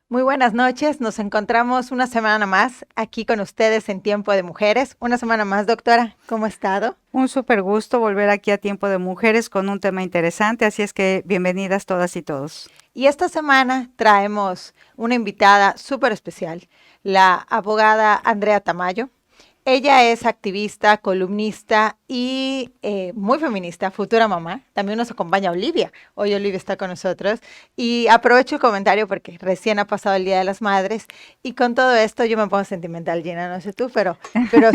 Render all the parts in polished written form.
Muy buenas noches, nos encontramos una semana más aquí con ustedes en Tiempo de Mujeres. Una semana más, doctora, ¿cómo ha estado? Un súper gusto volver aquí a Tiempo de Mujeres con un tema interesante, así es que bienvenidas todas y todos. Y esta semana traemos una invitada súper especial, la abogada Andrea Tamayo. Ella es activista, columnista y muy feminista, futura mamá. También nos acompaña Olivia. Hoy Olivia está con nosotros. Y aprovecho el comentario porque recién ha pasado el Día de las Madres. Y con todo esto yo me pongo sentimental, Gina, no sé tú, pero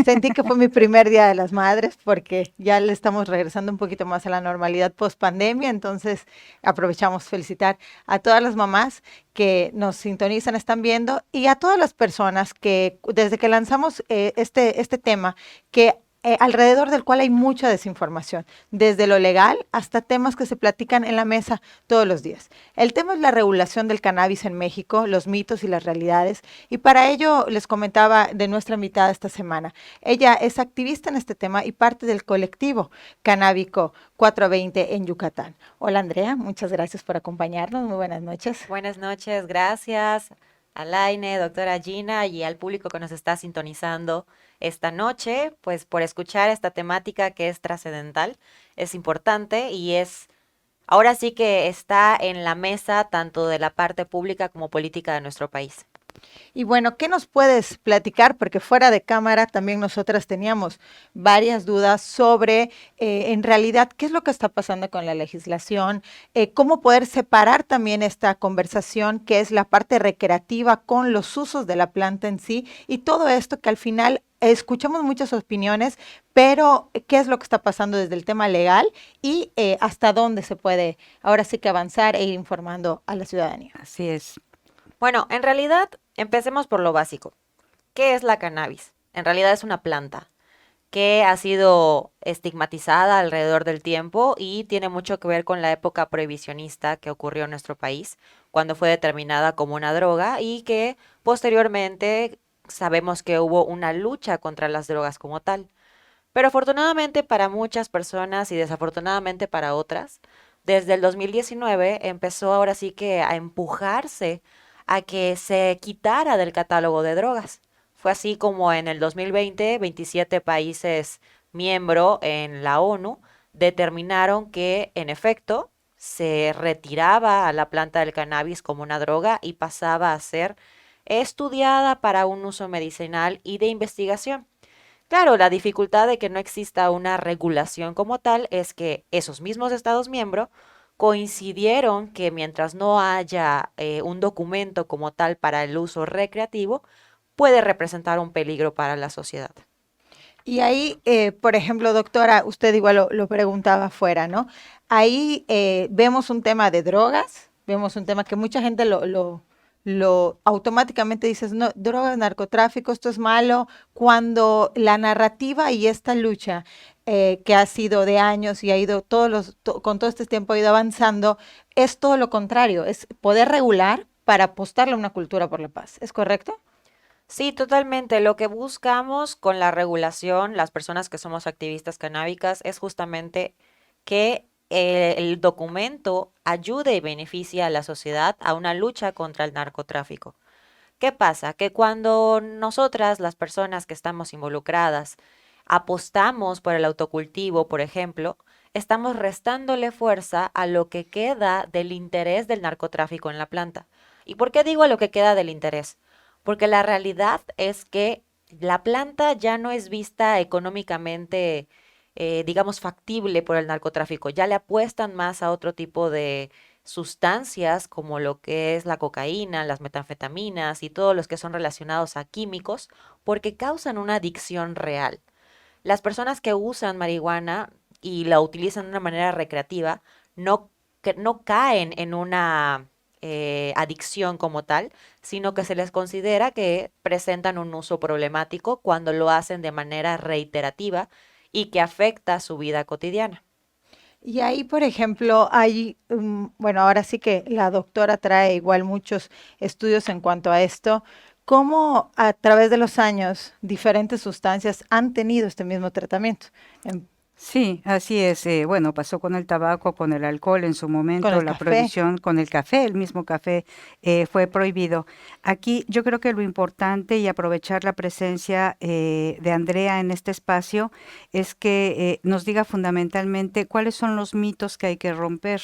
sentí que fue mi primer Día de las Madres porque ya le estamos regresando un poquito más a la normalidad post pandemia. Entonces aprovechamos felicitar a todas las mamás que nos sintonizan, están viendo, y a todas las personas que desde que lanzamos este tema, que alrededor del cual hay mucha desinformación, desde lo legal hasta temas que se platican en la mesa todos los días. El tema es la regulación del cannabis en México, los mitos y las realidades, y para ello les comentaba de nuestra invitada esta semana. Ella es activista en este tema y parte del colectivo canábico 420 en Yucatán. Hola Andrea, muchas gracias por acompañarnos, muy buenas noches. Buenas noches, gracias a Laine, doctora Gina y al público que nos está sintonizando esta noche, pues por escuchar esta temática que es trascendental, es importante y ahora sí que está en la mesa tanto de la parte pública como política de nuestro país. Y bueno, ¿qué nos puedes platicar? Porque fuera de cámara también nosotras teníamos varias dudas sobre, en realidad, qué es lo que está pasando con la legislación, cómo poder separar también esta conversación, que es la parte recreativa, con los usos de la planta en sí, y todo esto que al final escuchamos muchas opiniones, pero qué es lo que está pasando desde el tema legal y hasta dónde se puede ahora sí que avanzar e ir informando a la ciudadanía. Así es. Bueno, en realidad, empecemos por lo básico. ¿Qué es la cannabis? En realidad es una planta que ha sido estigmatizada alrededor del tiempo y tiene mucho que ver con la época prohibicionista que ocurrió en nuestro país, cuando fue determinada como una droga y que posteriormente sabemos que hubo una lucha contra las drogas como tal. Pero afortunadamente para muchas personas y desafortunadamente para otras, desde el 2019 empezó ahora sí que a empujarse a que se quitara del catálogo de drogas. Fue así como en el 2020, 27 países miembros en la ONU determinaron que, en efecto, se retiraba a la planta del cannabis como una droga y pasaba a ser estudiada para un uso medicinal y de investigación. Claro, la dificultad de que no exista una regulación como tal es que esos mismos Estados miembros coincidieron que mientras no haya un documento como tal para el uso recreativo, puede representar un peligro para la sociedad. Y ahí, por ejemplo, doctora, usted igual lo preguntaba afuera, ¿no? Ahí vemos un tema de drogas, vemos un tema que mucha gente lo automáticamente dices, no, drogas, narcotráfico, esto es malo, cuando la narrativa y esta lucha que ha sido de años y ha ido con todo este tiempo ha ido avanzando, es todo lo contrario, es poder regular para apostarle a una cultura por la paz, ¿es correcto? Sí, totalmente. Lo que buscamos con la regulación, las personas que somos activistas canábicas, es justamente que el documento ayude y beneficie a la sociedad a una lucha contra el narcotráfico. ¿Qué pasa? Que cuando nosotras, las personas que estamos involucradas, apostamos por el autocultivo, por ejemplo, estamos restándole fuerza a lo que queda del interés del narcotráfico en la planta. ¿Y por qué digo a lo que queda del interés? Porque la realidad es que la planta ya no es vista económicamente, digamos, factible por el narcotráfico. Ya le apuestan más a otro tipo de sustancias como lo que es la cocaína, las metanfetaminas y todos los que son relacionados a químicos, porque causan una adicción real. Las personas que usan marihuana y la utilizan de una manera recreativa no, que no caen en una adicción como tal, sino que se les considera que presentan un uso problemático cuando lo hacen de manera reiterativa y que afecta su vida cotidiana. Y ahí, por ejemplo, hay, bueno, ahora sí que la doctora trae igual muchos estudios en cuanto a esto, cómo a través de los años diferentes sustancias han tenido este mismo tratamiento. Sí, así es. Bueno, pasó con el tabaco, con el alcohol en su Con momento, el la café. prohibición con el café, el mismo café fue prohibido. Aquí yo creo que lo importante y aprovechar la presencia de Andrea en este espacio es que nos diga fundamentalmente cuáles son los mitos que hay que romper.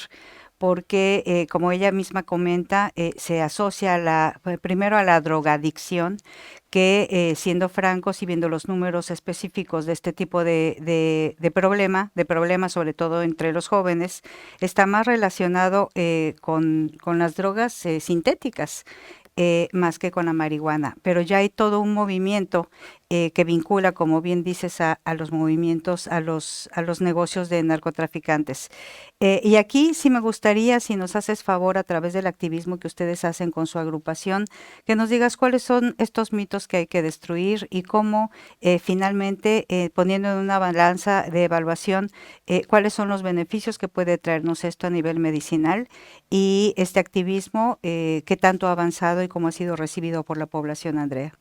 Porque, como ella misma comenta, se asocia primero a la drogadicción, que siendo francos y viendo los números específicos de este tipo de problema sobre todo entre los jóvenes, está más relacionado con las drogas sintéticas. Más que con la marihuana, pero ya hay todo un movimiento que vincula, como bien dices, a los movimientos, a los negocios de narcotraficantes. Y aquí sí me gustaría, si nos haces favor a través del activismo que ustedes hacen con su agrupación, que nos digas cuáles son estos mitos que hay que destruir y cómo finalmente, poniendo en una balanza de evaluación, cuáles son los beneficios que puede traernos esto a nivel medicinal y este activismo, qué tanto ha avanzado y cómo ha sido recibido por la población, Andrea.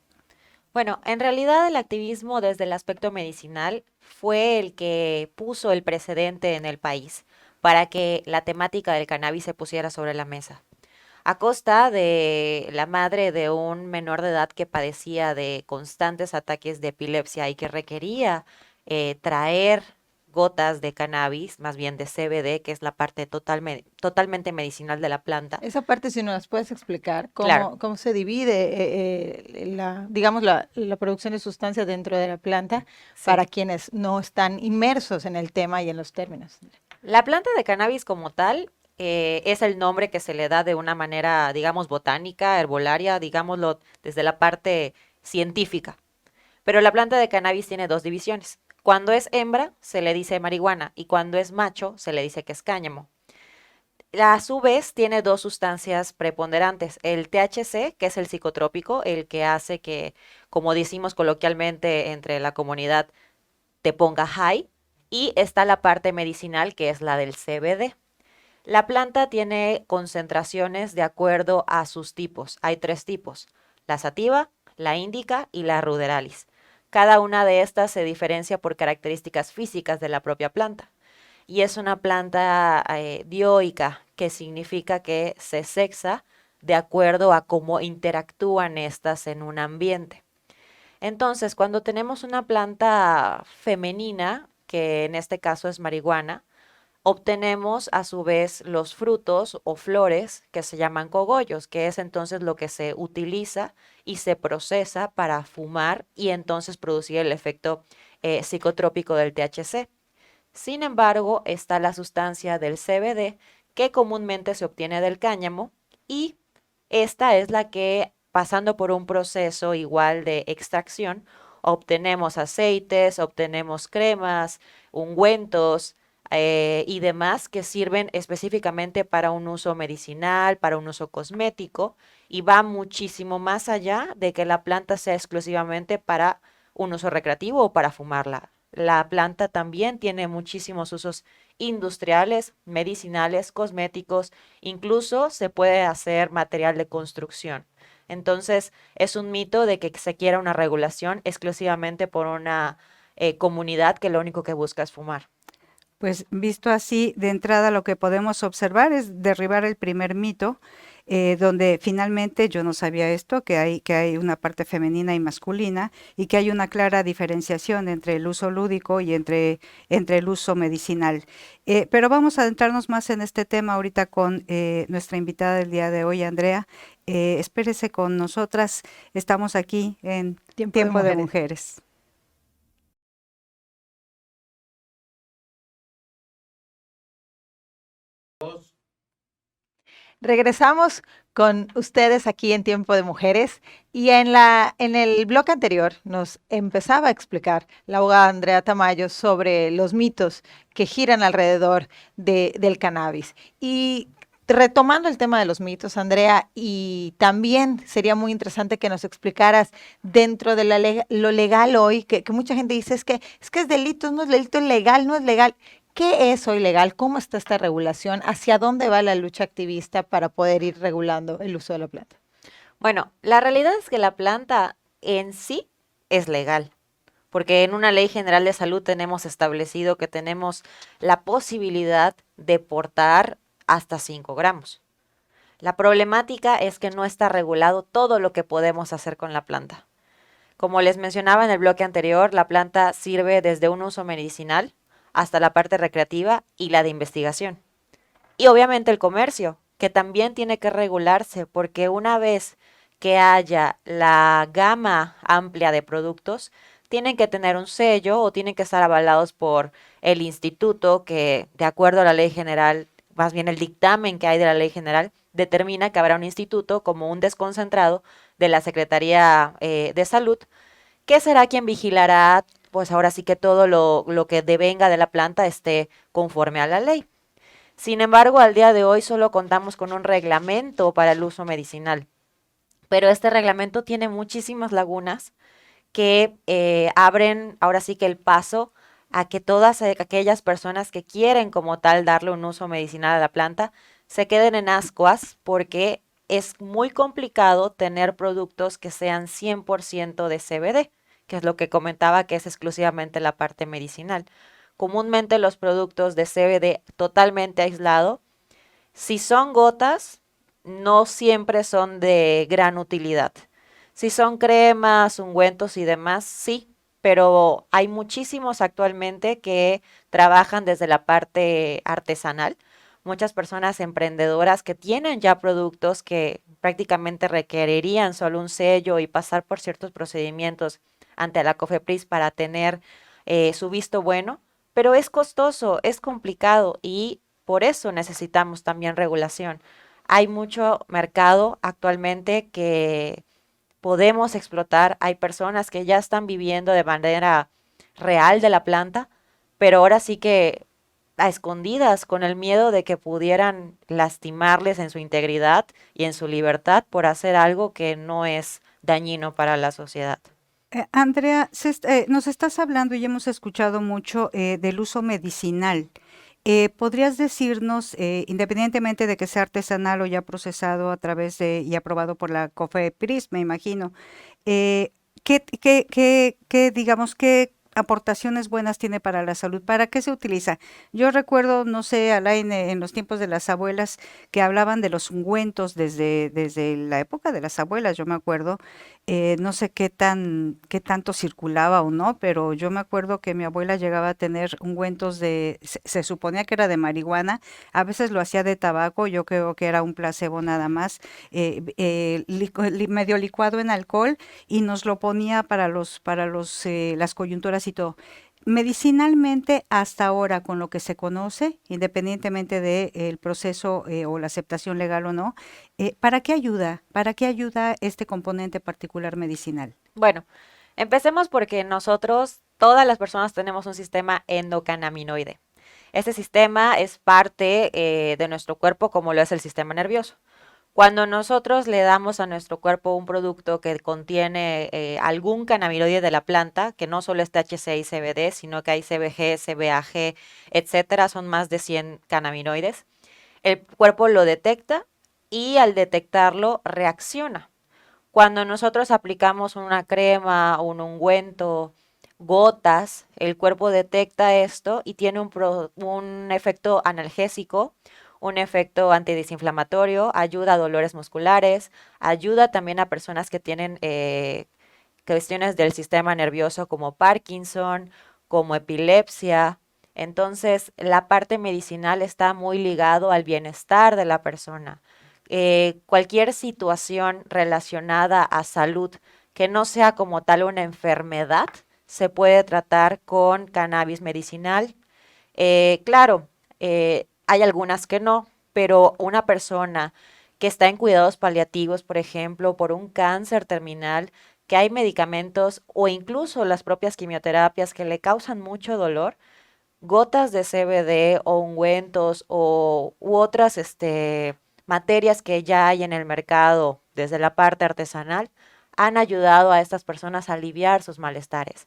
Bueno, en realidad el activismo desde el aspecto medicinal fue el que puso el precedente en el país para que la temática del cannabis se pusiera sobre la mesa. A costa de la madre de un menor de edad que padecía de constantes ataques de epilepsia y que requería traer gotas de cannabis, más bien de CBD, que es la parte totalmente medicinal de la planta. Esa parte, si nos las puedes explicar, Claro, cómo se divide digamos, la producción de sustancias dentro de la planta sí. para quienes no están inmersos en el tema y en los términos. La planta de cannabis como tal es el nombre que se le da de una manera, digamos, botánica, herbolaria, digámoslo desde la parte científica. Pero la planta de cannabis tiene dos divisiones. Cuando es hembra se le dice marihuana y cuando es macho se le dice que es cáñamo. A su vez tiene dos sustancias preponderantes, el THC, que es el psicotrópico, el que hace que, como decimos coloquialmente entre la comunidad, te ponga high, y está la parte medicinal, que es la del CBD. La planta tiene concentraciones de acuerdo a sus tipos. Hay tres tipos, la sativa, la índica y la ruderalis. Cada una de estas se diferencia por características físicas de la propia planta. Y es una planta dioica, que significa que se sexa de acuerdo a cómo interactúan estas en un ambiente. Entonces, cuando tenemos una planta femenina, que en este caso es marihuana, obtenemos a su vez los frutos o flores que se llaman cogollos, que es entonces lo que se utiliza y se procesa para fumar y entonces producir el efecto psicotrópico del THC. Sin embargo, está la sustancia del CBD, que comúnmente se obtiene del cáñamo, y esta es la que, pasando por un proceso igual de extracción, obtenemos aceites, obtenemos cremas, ungüentos y demás que sirven específicamente para un uso medicinal, para un uso cosmético, y va muchísimo más allá de que la planta sea exclusivamente para un uso recreativo o para fumarla. La planta también tiene muchísimos usos industriales, medicinales, cosméticos, incluso se puede hacer material de construcción. Entonces, es un mito de que se quiera una regulación exclusivamente por una comunidad que lo único que busca es fumar. Pues visto así, de entrada lo que podemos observar es derribar el primer mito, donde finalmente yo no sabía esto, que hay una parte femenina y masculina y que hay una clara diferenciación entre el uso lúdico y entre el uso medicinal. Pero vamos a adentrarnos más en este tema ahorita con nuestra invitada del día de hoy, Andrea. Espérese con nosotras, estamos aquí en Tiempo de Tiempo de mujeres. Mujeres. Regresamos con ustedes aquí en Tiempo de Mujeres y en el bloque anterior nos empezaba a explicar la abogada Andrea Tamayo sobre los mitos que giran alrededor del cannabis. Y retomando el tema de los mitos, Andrea, y también sería muy interesante que nos explicaras dentro de lo legal hoy, que mucha gente dice es que es delito, no es delito, es legal, no es legal. ¿Qué es hoy legal? ¿Cómo está esta regulación? ¿Hacia dónde va la lucha activista para poder ir regulando el uso de la planta? Bueno, la realidad es que la planta en sí es legal, porque en una ley general de salud tenemos establecido que tenemos la posibilidad de portar hasta 5 gramos. La problemática es que no está regulado todo lo que podemos hacer con la planta. Como les mencionaba en el bloque anterior, la planta sirve desde un uso medicinal hasta la parte recreativa y la de investigación. Y obviamente el comercio, que también tiene que regularse, porque una vez que haya la gama amplia de productos, tienen que tener un sello o tienen que estar avalados por el instituto que, de acuerdo a la ley general, más bien el dictamen que hay de la ley general, determina que habrá un instituto como un desconcentrado de la Secretaría de Salud, que será quien vigilará, pues ahora sí que todo lo que devenga de la planta esté conforme a la ley. Sin embargo, al día de hoy solo contamos con un reglamento para el uso medicinal, pero este reglamento tiene muchísimas lagunas que abren ahora sí que el paso a que todas aquellas personas que quieren como tal darle un uso medicinal a la planta se queden en ascuas porque es muy complicado tener productos que sean 100% de CBD, que es lo que comentaba que es exclusivamente la parte medicinal. Comúnmente los productos de CBD totalmente aislado, si son gotas, no siempre son de gran utilidad. Si son cremas, ungüentos y demás, sí, pero hay muchísimos actualmente que trabajan desde la parte artesanal. Muchas personas emprendedoras que tienen ya productos que prácticamente requerirían solo un sello y pasar por ciertos procedimientos ante la COFEPRIS para tener su visto bueno, pero es costoso, es complicado y por eso necesitamos también regulación. Hay mucho mercado actualmente que podemos explotar. Hay personas que ya están viviendo de manera real de la planta, pero ahora sí que a escondidas con el miedo de que pudieran lastimarles en su integridad y en su libertad por hacer algo que no es dañino para la sociedad. Andrea, nos estás hablando y hemos escuchado mucho del uso medicinal. ¿Podrías decirnos, independientemente de que sea artesanal o ya procesado a través de y aprobado por la COFEPRIS, me imagino, eh, digamos, qué aportaciones buenas tiene para la salud? ¿Para qué se utiliza? Yo recuerdo, no sé, Alain, en los tiempos de las abuelas que hablaban de los ungüentos desde la época de las abuelas, yo me acuerdo, no sé qué tanto circulaba o no, pero yo me acuerdo que mi abuela llegaba a tener ungüentos se suponía que era de marihuana, a veces lo hacía de tabaco, yo creo que era un placebo nada más, medio licuado en alcohol y nos lo ponía las coyunturas y todo. Medicinalmente, hasta ahora, con lo que se conoce, independientemente del proceso o la aceptación legal o no, ¿para qué ayuda? ¿Para qué ayuda este componente particular medicinal? Bueno, empecemos porque nosotros, todas las personas tenemos un sistema endocannabinoide. Este sistema es parte de nuestro cuerpo como lo es el sistema nervioso. Cuando nosotros le damos a nuestro cuerpo un producto que contiene algún cannabinoide de la planta, que no solo es THC y CBD, sino que hay CBG, CBAG, etcétera, son más de 100 cannabinoides, el cuerpo lo detecta y al detectarlo reacciona. Cuando nosotros aplicamos una crema, un ungüento, gotas, el cuerpo detecta esto y tiene un efecto analgésico, un efecto antidesinflamatorio, ayuda a dolores musculares, ayuda también a personas que tienen cuestiones del sistema nervioso como Parkinson, como epilepsia. Entonces, la parte medicinal está muy ligado al bienestar de la persona. Cualquier situación relacionada a salud que no sea como tal una enfermedad se puede tratar con cannabis medicinal. Claro, hay algunas que no, pero una persona que está en cuidados paliativos, por ejemplo, por un cáncer terminal, que hay medicamentos o incluso las propias quimioterapias que le causan mucho dolor, gotas de CBD o ungüentos u otras materias que ya hay en el mercado desde la parte artesanal han ayudado a estas personas a aliviar sus malestares.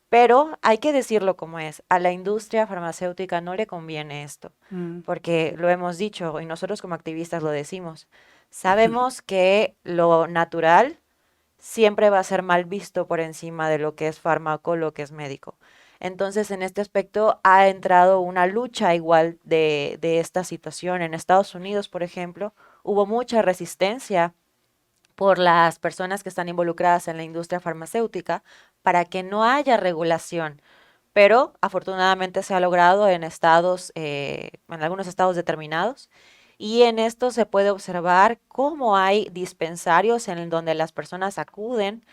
Pero hay que decirlo como es, a la industria farmacéutica no le conviene esto, Mm. porque lo hemos dicho y nosotros como activistas lo decimos. Sabemos que lo natural siempre va a ser mal visto por encima de lo que es fármaco, lo que es médico. Entonces, en este aspecto ha entrado una lucha igual de esta situación. En Estados Unidos, por ejemplo, hubo mucha resistencia por las personas que están involucradas en la industria farmacéutica para que no haya regulación. Pero afortunadamente se ha logrado en estados, en algunos estados determinados, y en esto se puede observar cómo hay dispensarios en donde las personas acuden,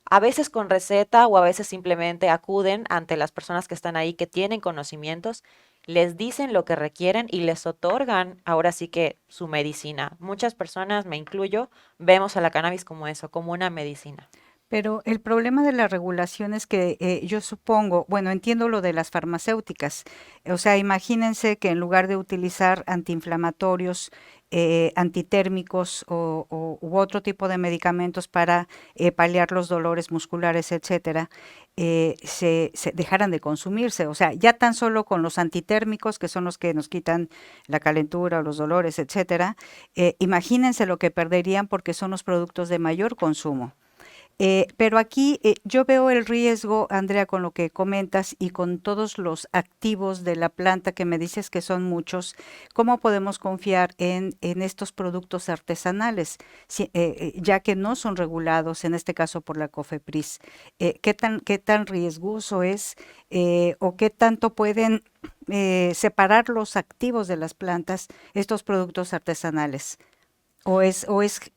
a veces con receta o a veces simplemente acuden ante las personas que están ahí que tienen conocimientos, les dicen lo que requieren y les otorgan ahora sí que su medicina. Muchas personas, me incluyo, vemos a la cannabis como eso, como una medicina. Pero el problema de la regulación es que yo supongo, bueno, entiendo lo de las farmacéuticas, o sea, imagínense que en lugar de utilizar antiinflamatorios, antitérmicos u otro tipo de medicamentos para paliar los dolores musculares, etcétera, se dejaran de consumirse. O sea, ya tan solo con los antitérmicos, que son los que nos quitan la calentura o los dolores, etcétera, imagínense lo que perderían porque son los productos de mayor consumo. Pero aquí yo veo el riesgo, Andrea, con lo que comentas y con todos los activos de la planta que me dices que son muchos, ¿cómo podemos confiar en estos productos artesanales, ya que no son regulados, en este caso por la COFEPRIS? Qué tan riesgoso es o qué tanto pueden separar los activos de las plantas estos productos artesanales? ¿O es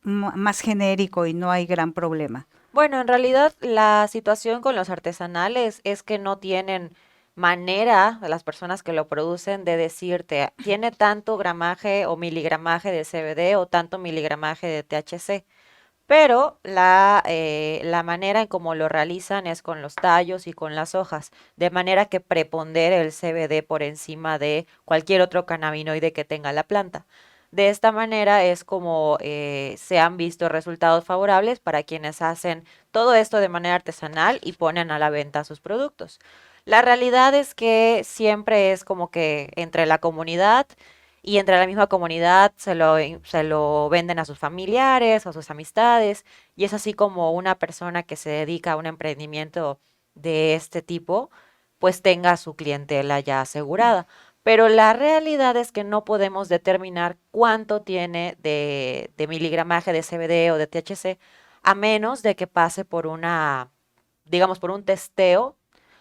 más genérico y no hay gran problema? Bueno, en realidad la situación con los artesanales es que no tienen manera, las personas que lo producen, de decirte, tiene tanto gramaje o miligramaje de CBD o tanto miligramaje de THC. Pero la manera en cómo lo realizan es con los tallos y con las hojas, de manera que prepondere el CBD por encima de cualquier otro cannabinoide que tenga la planta. De esta manera es como se han visto resultados favorables para quienes hacen todo esto de manera artesanal y ponen a la venta sus productos. La realidad es que siempre es como que entre la comunidad y entre la misma comunidad se lo venden a sus familiares, a sus amistades, y es así como una persona que se dedica a un emprendimiento de este tipo, pues tenga su clientela ya asegurada. Pero la realidad es que no podemos determinar cuánto tiene de miligramaje de CBD o de THC, a menos de que pase por una, digamos, por un testeo,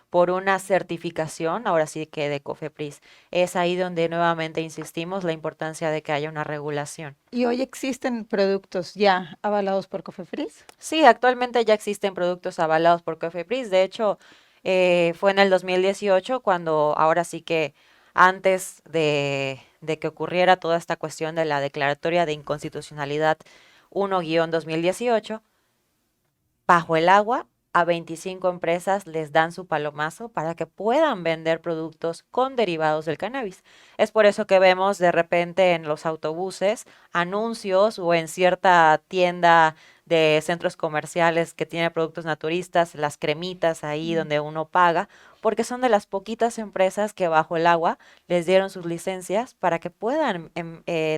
por una certificación, ahora sí que de COFEPRIS. Es ahí donde nuevamente insistimos la importancia de que haya una regulación. ¿Y hoy existen productos ya avalados por COFEPRIS? Sí, actualmente ya existen productos avalados por COFEPRIS. De hecho, fue en el 2018 cuando ahora sí que antes de que ocurriera toda esta cuestión de la declaratoria de inconstitucionalidad 1-2018, bajo el agua, a 25 empresas les dan su palomazo para que puedan vender productos con derivados del cannabis. Es por eso que vemos de repente en los autobuses anuncios o en cierta tienda de centros comerciales que tiene productos naturistas, las cremitas ahí Mm. donde uno paga, porque son de las poquitas empresas que bajo el agua les dieron sus licencias para que puedan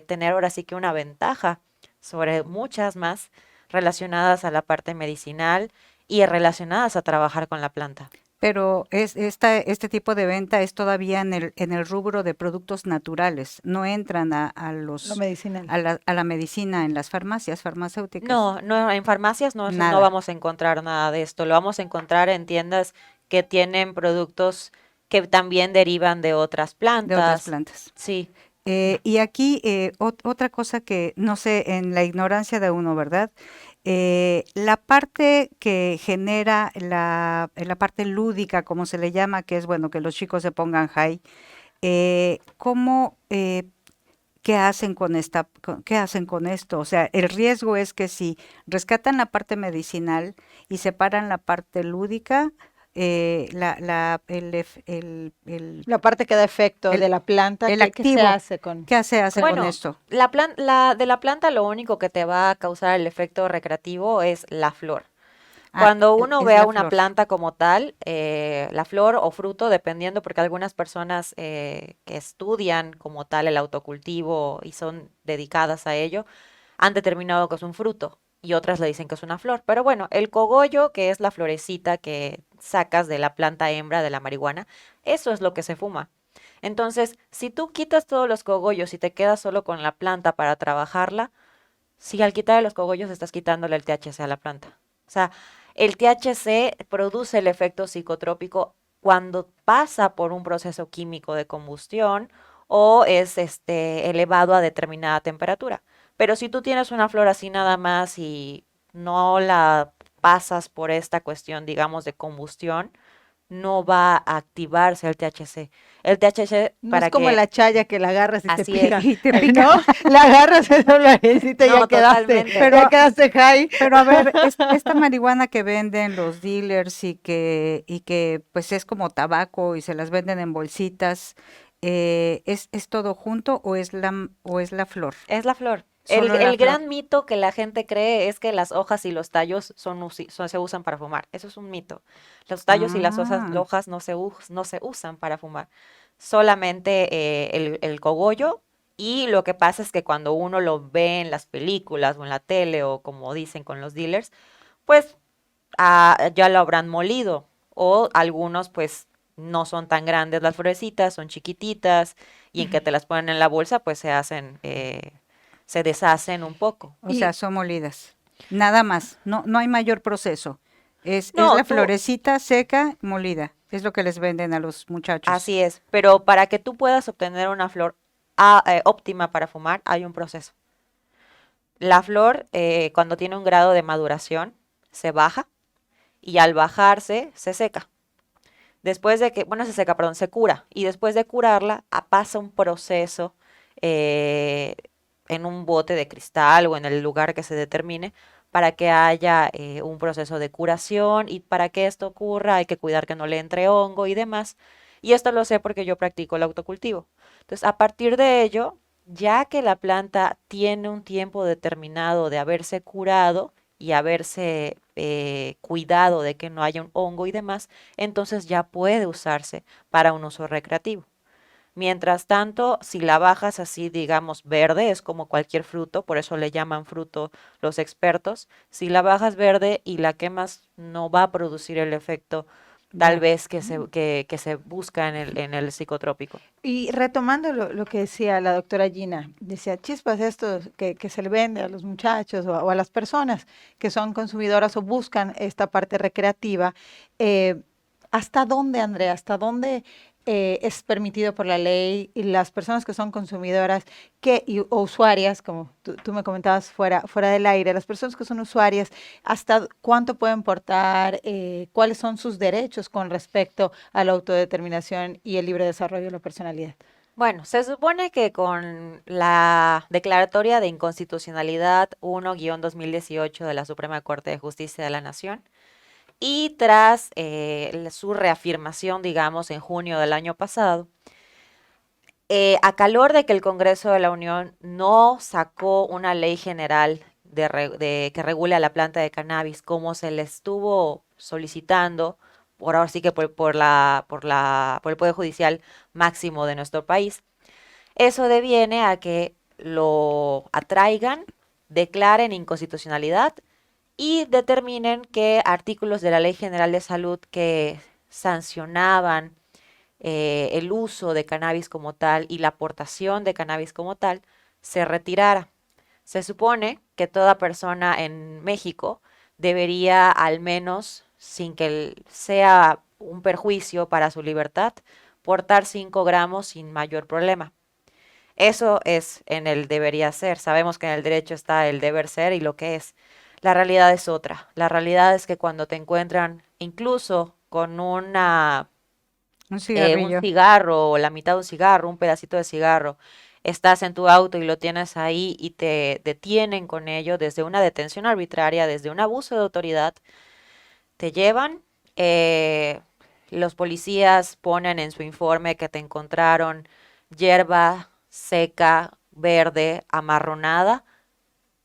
tener ahora sí que una ventaja sobre muchas más relacionadas a la parte medicinal y relacionadas a trabajar con la planta. Pero este tipo de venta es todavía en el rubro de productos naturales, no entran Lo medicinal. a la medicina en las farmacias farmacéuticas, No, no, en farmacias no nada vamos a encontrar nada de esto. Lo vamos a encontrar en tiendas que tienen productos que también derivan de otras de otras plantas. plantas. Sí. Y aquí otra cosa que no sé, en la ignorancia de uno, ¿verdad? La parte que genera la parte lúdica, como se le llama, que es bueno que los chicos se pongan high, ¿cómo, qué hacen qué hacen con esto? O sea, el riesgo es que si rescatan la parte medicinal y separan la parte lúdica, La parte que da efecto el, de la planta, el ¿qué se activo, hace con? ¿qué se hace con Bueno, esto? de la planta lo único que te va a causar el efecto recreativo es la flor. Ah, Cuando uno es ve a la una flor. planta como tal, la flor o fruto, dependiendo, porque algunas personas que estudian como tal el autocultivo y son dedicadas a ello, han determinado que es un fruto. y otras le dicen que es una flor. Pero bueno, el cogollo, que es la florecita que sacas de la planta hembra de la marihuana, eso es lo que se fuma. Entonces, si tú quitas todos los cogollos y te quedas solo con la planta para trabajarla, si al quitarle los cogollos estás quitándole el THC a la planta. O sea, el THC produce el efecto psicotrópico cuando pasa por un proceso químico de combustión o es elevado a determinada temperatura. Pero si tú tienes una flor así nada más y no la pasas por esta cuestión, digamos, de combustión, no va a activarse el THC. El THC, No es para como que, la chaya que la agarras y te así es, pica, Y te pica. ¿no? La agarras esa florecita y no, totalmente. ya quedaste high. Pero a ver, esta marihuana que venden los dealers y que pues es como tabaco y se las venden en bolsitas, ¿es todo junto o es la flor? Es la flor. Solo la El flor. gran mito que la gente cree es que las hojas y los tallos se usan para fumar. Eso es un mito. Los tallos y las Ah, hojas no se usan para fumar. Solamente el cogollo. Y lo que pasa es que cuando uno lo ve en las películas o en la tele o como dicen con los dealers, pues ya lo habrán molido. O algunos pues no son tan grandes las florecitas, son chiquititas y en que te las ponen en la bolsa pues se deshacen un poco. o sea, Y son molidas. Nada más, no hay mayor proceso. Es No, la florecita seca molida. Es lo que les venden a los muchachos. así es, pero para que tú puedas obtener una flor óptima para fumar, hay un proceso. La flor, cuando tiene un grado de maduración, se baja y al bajarse se seca. Después de que, bueno, se seca, perdón, se cura. Y después de curarla, pasa un proceso eh, en un bote de cristal o en el lugar que se determine para que haya un proceso de curación y para que esto ocurra hay que cuidar que no le entre hongo y demás. Y esto lo sé porque yo practico el autocultivo. Entonces, a partir de ello, ya que la planta tiene un tiempo determinado de haberse curado y haberse cuidado de que no haya un hongo y demás, entonces ya puede usarse para un uso recreativo. Mientras tanto, si la bajas así, digamos, verde, es como cualquier fruto, por eso le llaman fruto los expertos, si la bajas verde y la quemas, no va a producir el efecto tal Ya. vez que se busca en el psicotrópico. Y retomando lo que decía la doctora Gina, decía, chispas, esto que se le vende a los muchachos o a las personas que son consumidoras o buscan esta parte recreativa, eh, ¿hasta dónde, Andrea? ¿Hasta dónde es permitido por la ley y las personas que son consumidoras o usuarias, como tú me comentabas fuera del aire, las personas que son usuarias, hasta cuánto pueden portar, cuáles son sus derechos con respecto a la autodeterminación y el libre desarrollo de la personalidad? Bueno, se supone que con la declaratoria de inconstitucionalidad 1-2018 de la Suprema Corte de Justicia de la Nación y tras su reafirmación, digamos, en junio del año pasado, a calor de que el Congreso de la Unión no sacó una ley general que regule a la planta de cannabis como se le estuvo solicitando, por ahora sí que por el Poder Judicial máximo de nuestro país, eso deviene a que lo atraigan, declaren inconstitucionalidad y determinen que artículos de la Ley General de Salud que sancionaban el uso de cannabis como tal y la aportación de cannabis como tal se retirara. Se supone que toda persona en México debería al menos, sin que sea un perjuicio para su libertad, portar 5 gramos sin mayor problema. Eso es en el debería ser. Sabemos que en el derecho está el deber ser y lo que es. La realidad es otra. La realidad es que cuando te encuentran incluso con Un un cigarrillo. cigarro o la mitad de un cigarro, un pedacito de cigarro, estás en tu auto y lo tienes ahí y te detienen con ello desde una detención arbitraria, desde un abuso de autoridad, te llevan, eh, los policías ponen en su informe que te encontraron hierba seca, verde, amarronada,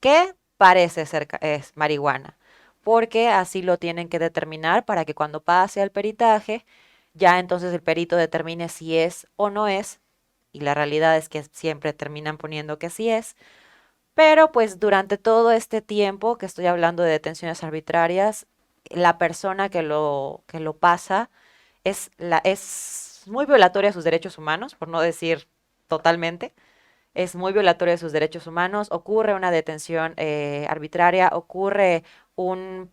que parece ser es marihuana, porque así lo tienen que determinar para que cuando pase al peritaje, ya entonces el perito determine si es o no es, y la realidad es que siempre terminan poniendo que sí es, Pero pues durante todo este tiempo que estoy hablando de detenciones arbitrarias, la persona que lo pasa es muy violatoria a sus derechos humanos, por no decir totalmente. Es muy violatoria de sus derechos humanos, ocurre una detención arbitraria, ocurre un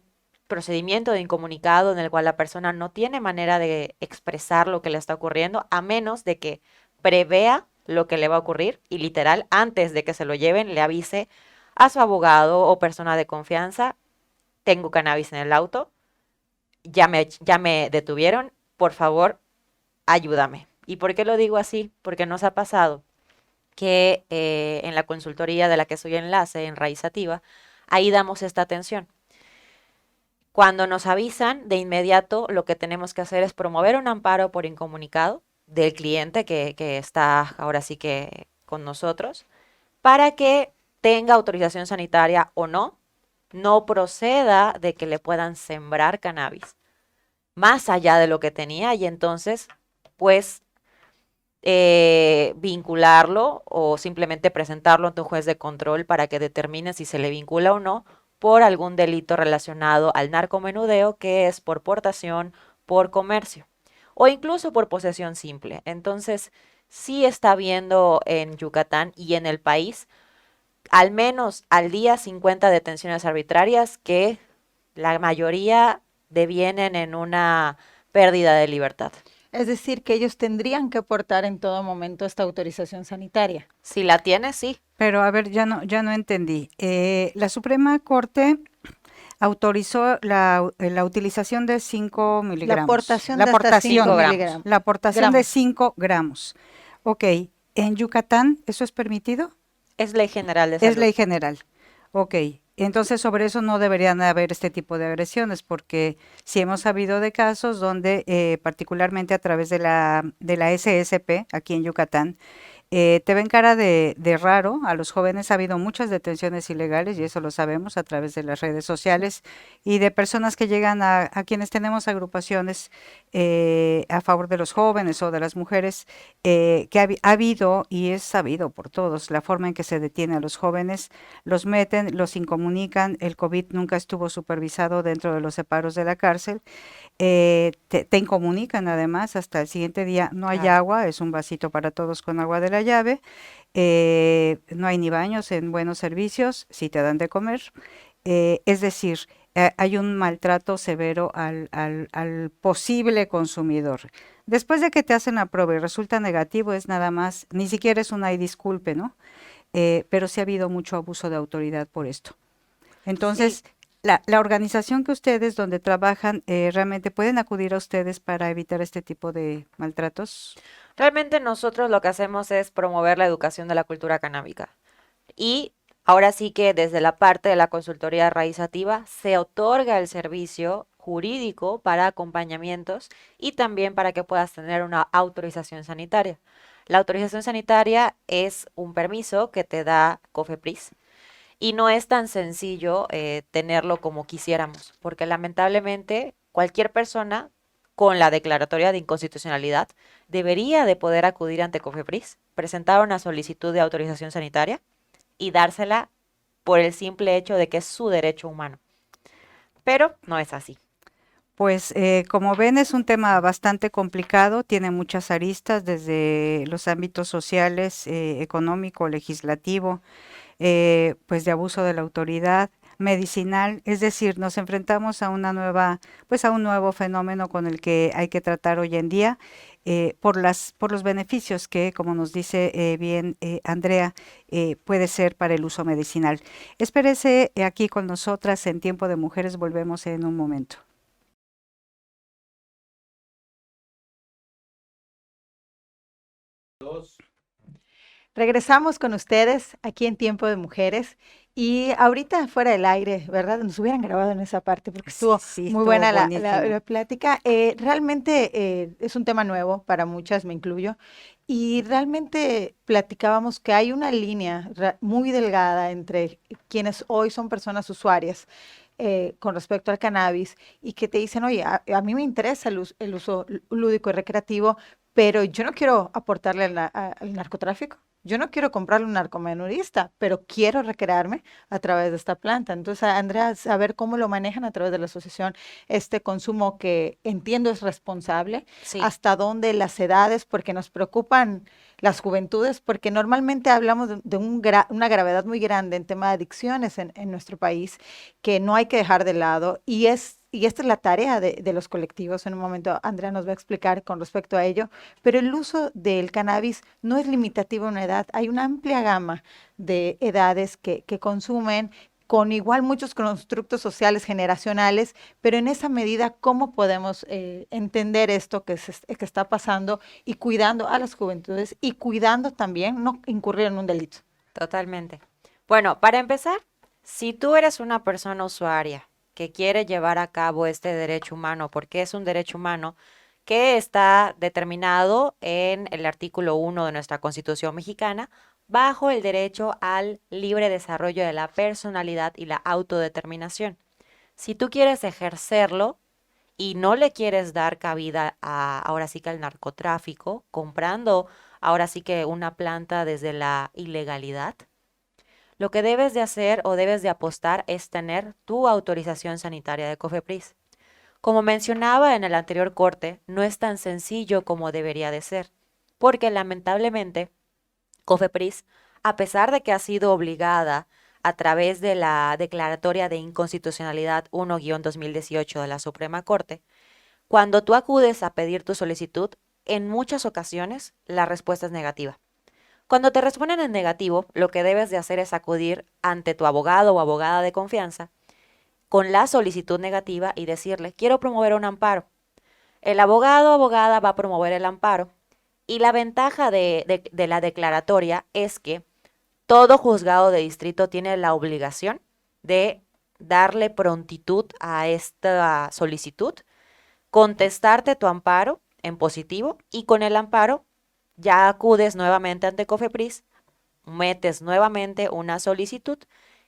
procedimiento de incomunicado en el cual la persona no tiene manera de expresar lo que le está ocurriendo, a menos de que prevea lo que le va a ocurrir y literal, antes de que se lo lleven, le avise a su abogado o persona de confianza, tengo cannabis en el auto, ya me detuvieron, por favor, ayúdame. ¿Y por qué lo digo así? Porque nos ha pasado que en la consultoría de la que soy enlace, en Raizativa, ahí damos esta atención. Cuando nos avisan, de inmediato lo que tenemos que hacer es promover un amparo por incomunicado del cliente que está ahora sí que con nosotros, para que tenga autorización sanitaria o no, no proceda de que le puedan sembrar cannabis más allá de lo que tenía y entonces, pues, vincularlo o simplemente presentarlo ante un juez de control para que determine si se le vincula o no por algún delito relacionado al narcomenudeo, que es por portación, por comercio o incluso por posesión simple. Entonces, sí está habiendo en Yucatán y en el país al menos al día 50 detenciones arbitrarias que la mayoría devienen en una pérdida de libertad. Es decir, que ellos tendrían que portar en todo momento esta autorización sanitaria. Si la tienes, sí. Pero a ver, ya no entendí. La Suprema Corte autorizó la utilización de 5 La miligramos. aportación La de hasta 5 aportación, miligramos. la aportación de Gramos. 5 gramos. Ok, ¿en Yucatán eso es permitido? Es ley general de Es salud. ley general. Ok, entonces sobre eso no deberían haber este tipo de agresiones, porque sí hemos sabido de casos donde, particularmente a través de la SSP, aquí en Yucatán, te ven cara de raro. A los jóvenes ha habido muchas detenciones ilegales y eso lo sabemos a través de las redes sociales y de personas que llegan a quienes tenemos agrupaciones a favor de los jóvenes o de las mujeres, que ha habido y es sabido por todos la forma en que se detiene a los jóvenes, los meten, los incomunican, el COVID nunca estuvo supervisado dentro de los separos de la cárcel, te incomunican además hasta el siguiente día, no hay Claro. agua, es un vasito para todos con agua de la llave, no hay ni baños en buenos servicios, si te dan de comer, es decir, hay un maltrato severo al posible consumidor. Después de que te hacen la prueba y resulta negativo, es nada más, ni siquiera es un ay disculpe, ¿no? Pero sí ha habido mucho abuso de autoridad por esto. Sí, Entonces, la organización que ustedes donde trabajan, realmente pueden acudir a ustedes para evitar este tipo de maltratos. realmente nosotros lo que hacemos es promover la educación de la cultura canábica. Y ahora sí que desde la parte de la consultoría raízativa se otorga el servicio jurídico para acompañamientos y también para que puedas tener una autorización sanitaria. La autorización sanitaria es un permiso que te da COFEPRIS y no es tan sencillo tenerlo como quisiéramos, porque lamentablemente cualquier persona con la declaratoria de inconstitucionalidad debería de poder acudir ante COFEPRIS, presentar una solicitud de autorización sanitaria y dársela por el simple hecho de que es su derecho humano. Pero no es así. Pues como ven es un tema bastante complicado, tiene muchas aristas desde los ámbitos sociales, económico, legislativo, pues de abuso de la autoridad medicinal, es decir, nos enfrentamos a una nueva, pues a un nuevo fenómeno con el que hay que tratar hoy en día, por los beneficios que, como nos dice bien Andrea, puede ser para el uso medicinal. Espérese aquí con nosotras en Tiempo de Mujeres, volvemos en un momento. Regresamos con ustedes aquí en Tiempo de Mujeres y ahorita fuera del aire, ¿verdad? Nos hubieran grabado en esa parte porque estuvo Sí, muy estuvo buena buenísimo. la plática. Realmente es un tema nuevo para muchas, me incluyo, y realmente platicábamos que hay una línea muy delgada entre quienes hoy son personas usuarias con respecto al cannabis y que te dicen, oye, a mí me interesa el uso lúdico y recreativo, pero yo no quiero aportarle al narcotráfico. yo no quiero comprarle a un narcomenudista, pero quiero recrearme a través de esta planta. Entonces, Andrea, saber cómo lo manejan a través de la asociación, este consumo que entiendo es responsable, Sí, hasta dónde las edades, porque nos preocupan las juventudes, porque normalmente hablamos de una gravedad muy grande en tema de adicciones en nuestro país, que no hay que dejar de lado, y esta es la tarea de los colectivos. En un momento Andrea nos va a explicar con respecto a ello, pero el uso del cannabis no es limitativo a una edad. Hay una amplia gama de edades que consumen con igual muchos constructos sociales generacionales, pero en esa medida, ¿cómo podemos entender esto que está pasando y cuidando a las juventudes y cuidando también no incurrir en un delito? totalmente. Bueno, para empezar, si tú eres una persona usuaria que quiere llevar a cabo este derecho humano, porque es un derecho humano que está determinado en el artículo 1 de nuestra Constitución mexicana, bajo el derecho al libre desarrollo de la personalidad y la autodeterminación. Si tú quieres ejercerlo y no le quieres dar cabida a ahora sí que al narcotráfico, comprando ahora sí que una planta desde la ilegalidad, lo que debes de hacer o debes de apostar es tener tu autorización sanitaria de COFEPRIS. Como mencionaba en el anterior corte, no es tan sencillo como debería de ser, porque lamentablemente COFEPRIS, a pesar de que ha sido obligada a través de la Declaratoria de Inconstitucionalidad 1-2018 de la Suprema Corte, cuando tú acudes a pedir tu solicitud, en muchas ocasiones la respuesta es negativa. Cuando te responden en negativo, lo que debes de hacer es acudir ante tu abogado o abogada de confianza con la solicitud negativa y decirle, quiero promover un amparo. El abogado o abogada va a promover el amparo y la ventaja de la declaratoria es que todo juzgado de distrito tiene la obligación de darle prontitud a esta solicitud, contestarte tu amparo en positivo y con el amparo ya acudes nuevamente ante COFEPRIS, metes nuevamente una solicitud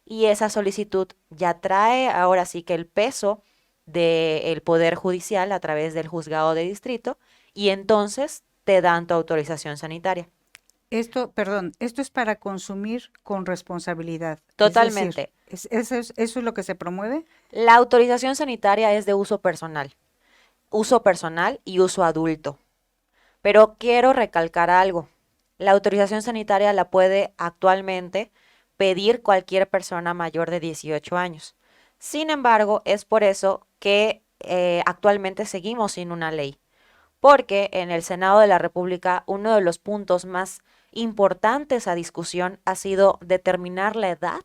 y esa solicitud ya trae ahora sí que el peso del Poder Judicial a través del juzgado de distrito y entonces te dan tu autorización sanitaria. Esto, perdón, esto es para consumir con responsabilidad. Es decir, Totalmente. eso es lo que se promueve. La autorización sanitaria es de uso personal y uso adulto. Pero quiero recalcar algo. La autorización sanitaria la puede actualmente pedir cualquier persona mayor de 18 años. Sin embargo, es por eso que actualmente seguimos sin una ley, porque en el Senado de la República uno de los puntos más importantes a discusión ha sido determinar la edad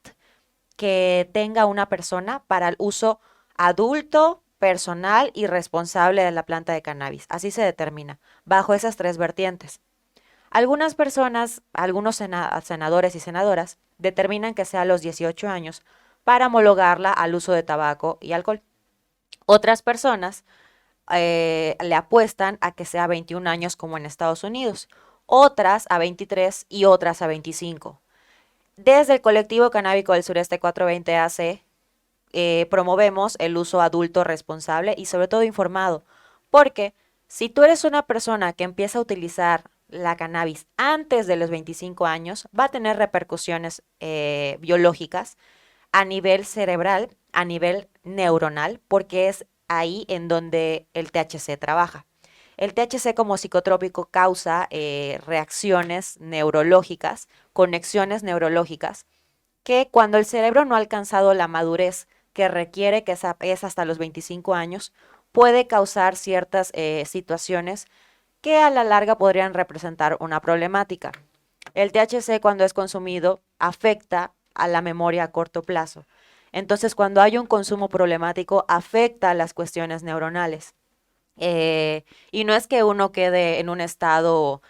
que tenga una persona para el uso adulto, personal y responsable de la planta de cannabis. Así se determina, bajo esas tres vertientes. Algunas personas, algunos senadores y senadoras, determinan que sea a los 18 años para homologarla al uso de tabaco y alcohol. Otras personas le apuestan a que sea 21 años como en Estados Unidos, otras a 23 y otras a 25. Desde el colectivo canábico del sureste 420 AC promovemos el uso adulto responsable y sobre todo informado, porque si tú eres una persona que empieza a utilizar la cannabis antes de los 25 años, va a tener repercusiones biológicas a nivel cerebral, a nivel neuronal, porque es ahí en donde el THC trabaja. El THC como psicotrópico causa reacciones neurológicas, conexiones neurológicas, que cuando el cerebro no ha alcanzado la madurez que requiere, que es hasta los 25 años, puede causar ciertas situaciones que a la larga podrían representar una problemática. El THC cuando es consumido afecta a la memoria a corto plazo. Entonces, cuando hay un consumo problemático, afecta a las cuestiones neuronales. Y no es que uno quede en un estado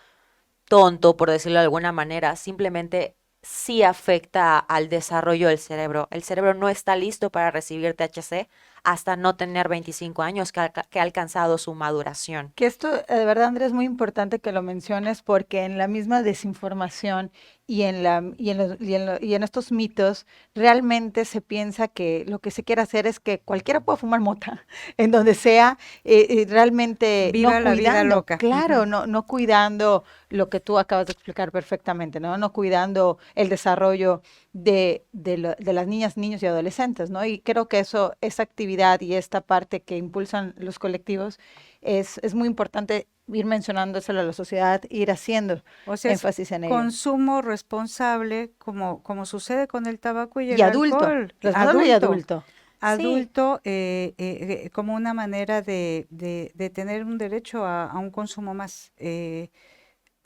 tonto, por decirlo de alguna manera, simplemente sí afecta al desarrollo del cerebro. El cerebro no está listo para recibir THC hasta no tener 25 años que ha alcanzado su maduración. Que esto, de verdad, Andrés, es muy importante que lo menciones porque en la misma desinformación y en estos mitos realmente se piensa que lo que se quiere hacer es que cualquiera pueda fumar mota en donde sea, y realmente no Viva la vida cuidando, loca. claro, Ujú. no cuidando lo que tú acabas de explicar perfectamente, ¿no? No cuidando el desarrollo de las niñas, niños y adolescentes, ¿no? Y creo que eso, esa actividad y esta parte que impulsan los colectivos es muy importante ir mencionándoselo a la sociedad, ir haciendo O sea, es énfasis en ello. consumo responsable, como sucede con el tabaco y Y el adulto, alcohol, responsable y adulto, adulto. Sí, adulto, como una manera de tener un derecho a un consumo más.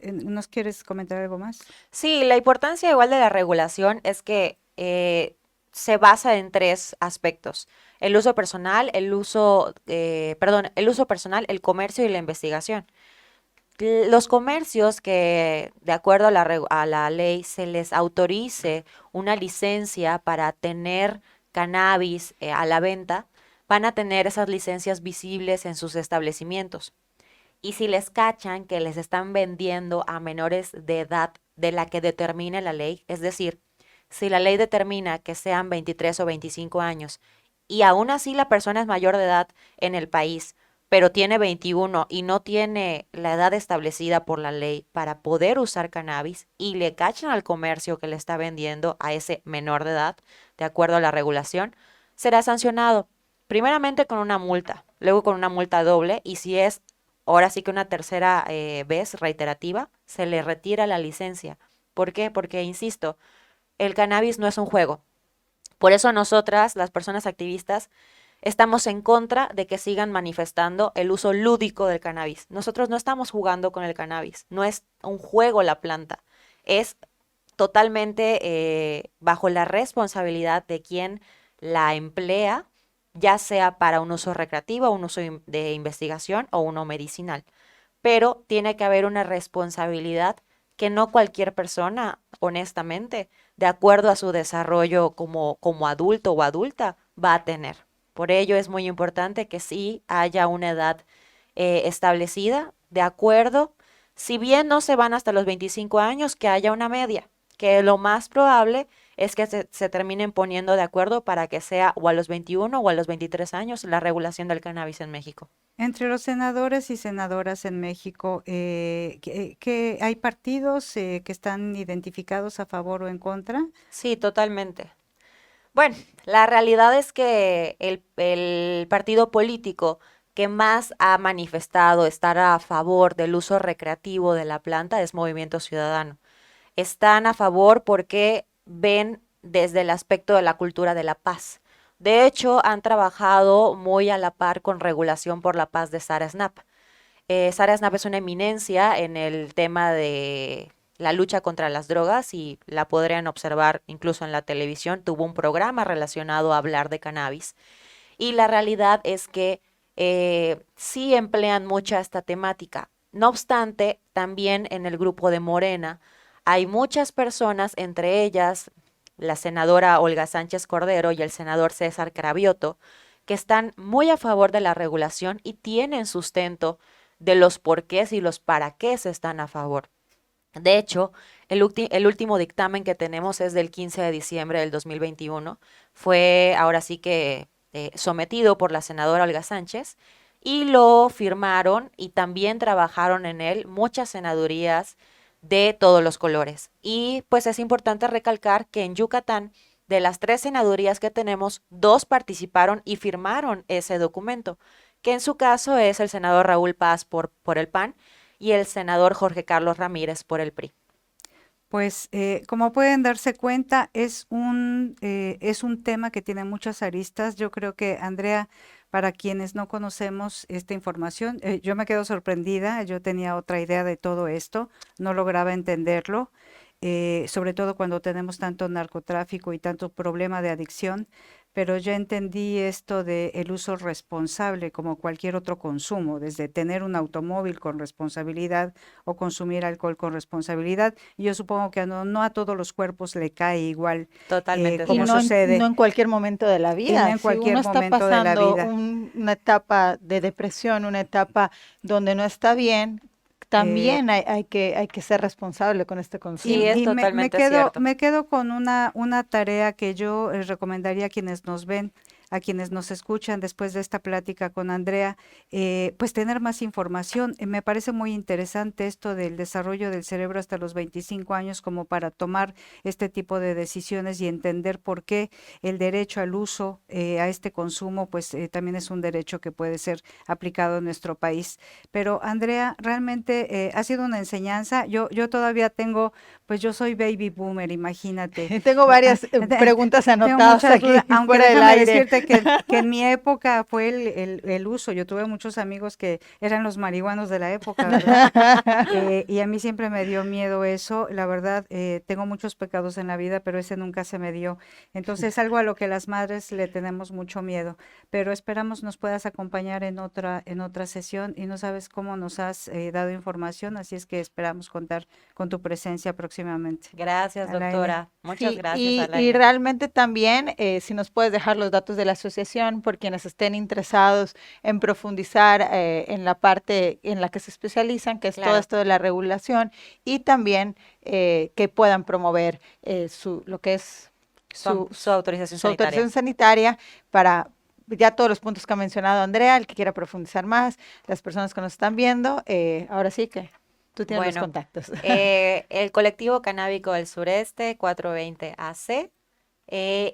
¿Nos quieres comentar algo más? sí, la importancia igual de la regulación es que se basa en tres aspectos: el uso personal, el uso personal, el comercio y la investigación. Los comercios que, de acuerdo a a la ley, se les autorice una licencia para tener cannabis a la venta, van a tener esas licencias visibles en sus establecimientos. Y si les cachan que les están vendiendo a menores de edad de la que determine la ley, es decir, si la ley determina que sean 23 o 25 años y aún así la persona es mayor de edad en el país, pero tiene 21 y no tiene la edad establecida por la ley para poder usar cannabis y le cachan al comercio que le está vendiendo a ese menor de edad, de acuerdo a la regulación, será sancionado primeramente con una multa, luego con una multa doble, y si es ahora sí que una tercera vez reiterativa, se le retira la licencia. ¿Por qué? Porque, insisto, el cannabis no es un juego. Por eso nosotras, las personas activistas, estamos en contra de que sigan manifestando el uso lúdico del cannabis. Nosotros no estamos jugando con el cannabis, no es un juego la planta, es totalmente bajo la responsabilidad de quien la emplea, ya sea para un uso recreativo, un uso de investigación o uno medicinal. Pero tiene que haber una responsabilidad que no cualquier persona, honestamente, de acuerdo a su desarrollo como adulto o adulta, va a tener. Por ello es muy importante que sí haya una edad establecida, de acuerdo, si bien no se van hasta los 25 años, que haya una media, que lo más probable es que se terminen poniendo de acuerdo para que sea o a los 21 o a los 23 años la regulación del cannabis en México. Entre los senadores y senadoras en México, ¿qué hay partidos que están identificados a favor o en contra? Sí, totalmente. Bueno, la realidad es que el partido político que más ha manifestado estar a favor del uso recreativo de la planta es Movimiento Ciudadano. Están a favor porque ven desde el aspecto de la cultura de la paz. De hecho, han trabajado muy a la par con Regulación por la Paz de Sara Snap. Sara Snap es una eminencia en el tema de la lucha contra las drogas y la podrían observar incluso en la televisión. Tuvo un programa relacionado a hablar de cannabis. Y la realidad es que sí emplean mucha esta temática. No obstante, también en el grupo de Morena hay muchas personas, entre ellas la senadora Olga Sánchez Cordero y el senador César Cravioto, que están muy a favor de la regulación y tienen sustento de los porqués y los para qué están a favor. De hecho, el último dictamen que tenemos es del 15 de diciembre del 2021. Fue ahora sí que sometido por la senadora Olga Sánchez y lo firmaron y también trabajaron en él muchas senadurías de todos los colores. Y pues es importante recalcar que en Yucatán, de las tres senadurías que tenemos, dos participaron y firmaron ese documento, que en su caso es el senador Raúl Paz por el PAN y el senador Jorge Carlos Ramírez por el PRI. Pues como pueden darse cuenta, es un tema que tiene muchas aristas. Yo creo que, Andrea, para quienes no conocemos esta información, yo me quedo sorprendida, yo tenía otra idea de todo esto, no lograba entenderlo, sobre todo cuando tenemos tanto narcotráfico y tanto problema de adicción, pero ya entendí esto de el uso responsable como cualquier otro consumo, desde tener un automóvil con responsabilidad o consumir alcohol con responsabilidad. Y yo supongo que no a todos los cuerpos le cae igual, Totalmente Y como cierto. no sucede, en cualquier momento de la y no vida. en Si uno cualquier está momento de la pasando vida. una etapa de depresión, una etapa donde no está bien, también hay que ser responsable con este consumo. Sí, es Y totalmente cierto. me quedo con una tarea que yo recomendaría a quienes nos ven, a quienes nos escuchan después de esta plática con Andrea, pues tener más información. Me parece muy interesante esto del desarrollo del cerebro hasta los 25 años como para tomar este tipo de decisiones y entender por qué el derecho al uso, a este consumo, pues también es un derecho que puede ser aplicado en nuestro país. Pero Andrea, realmente ha sido una enseñanza. Yo todavía tengo, pues yo soy baby boomer, imagínate. Tengo varias preguntas Tengo anotadas muchas aquí dudas, aunque fuera del déjame aire. decirte que en mi época fue el uso. Yo tuve muchos amigos que eran los marihuanos de la época, ¿verdad? Y a mí siempre me dio miedo eso. La verdad, tengo muchos pecados en la vida, pero ese nunca se me dio. Entonces, es algo a lo que las madres le tenemos mucho miedo. Pero esperamos nos puedas acompañar en otra sesión y no sabes cómo nos has dado información, así es que esperamos contar con tu presencia próximamente. Gracias, Alaine. doctora. Muchas Sí, gracias, y Alaine. realmente también, si nos puedes dejar los datos de la asociación por quienes estén interesados en profundizar en la parte en la que se especializan, que es todo Claro, esto de la regulación, y también que puedan promover lo que es su autorización su autorización sanitaria. sanitaria para ya todos los puntos que ha mencionado Andrea, el que quiera profundizar más, las personas que nos están viendo, ahora sí que tú tienes los Bueno, contactos. el colectivo canábico del sureste 420 AC,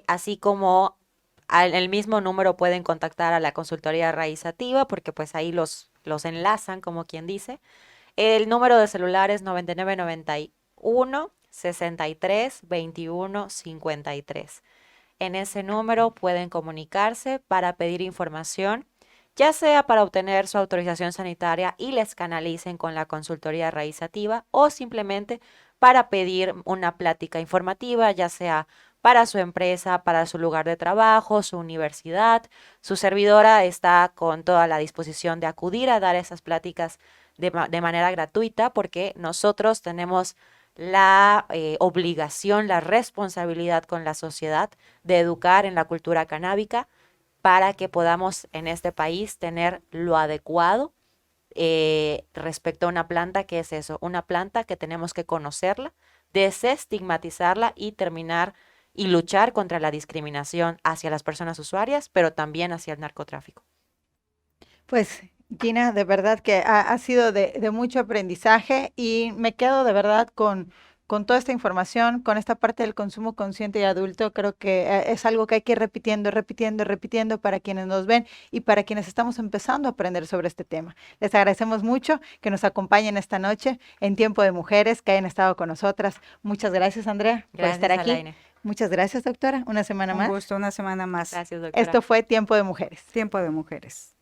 así como el mismo número pueden contactar a la consultoría raízativa porque pues ahí los enlazan, como quien dice. El número de celular es 9991 63 21 53. En ese número pueden comunicarse para pedir información, ya sea para obtener su autorización sanitaria y les canalicen con la consultoría raízativa o simplemente para pedir una plática informativa, ya sea para su empresa, para su lugar de trabajo, su universidad. Su servidora está con toda la disposición de acudir a dar esas pláticas de manera gratuita porque nosotros tenemos la obligación, la responsabilidad con la sociedad de educar en la cultura canábica para que podamos en este país tener lo adecuado respecto a una planta que es eso, una planta que tenemos que conocerla, desestigmatizarla y terminar y luchar contra la discriminación hacia las personas usuarias, pero también hacia el narcotráfico. Pues Gina, de verdad que ha sido de mucho aprendizaje y me quedo de verdad con toda esta información, con esta parte del consumo consciente y adulto. Creo que es algo que hay que ir repitiendo, repitiendo, repitiendo para quienes nos ven y para quienes estamos empezando a aprender sobre este tema. Les agradecemos mucho que nos acompañen esta noche en Tiempo de Mujeres, que hayan estado con nosotras. Muchas gracias, Andrea, por estar Gracias, aquí. Alaine. Muchas gracias, doctora. Una semana Un más. gusto, una semana más. Gracias, doctora. Esto fue Tiempo de Mujeres. Tiempo de Mujeres.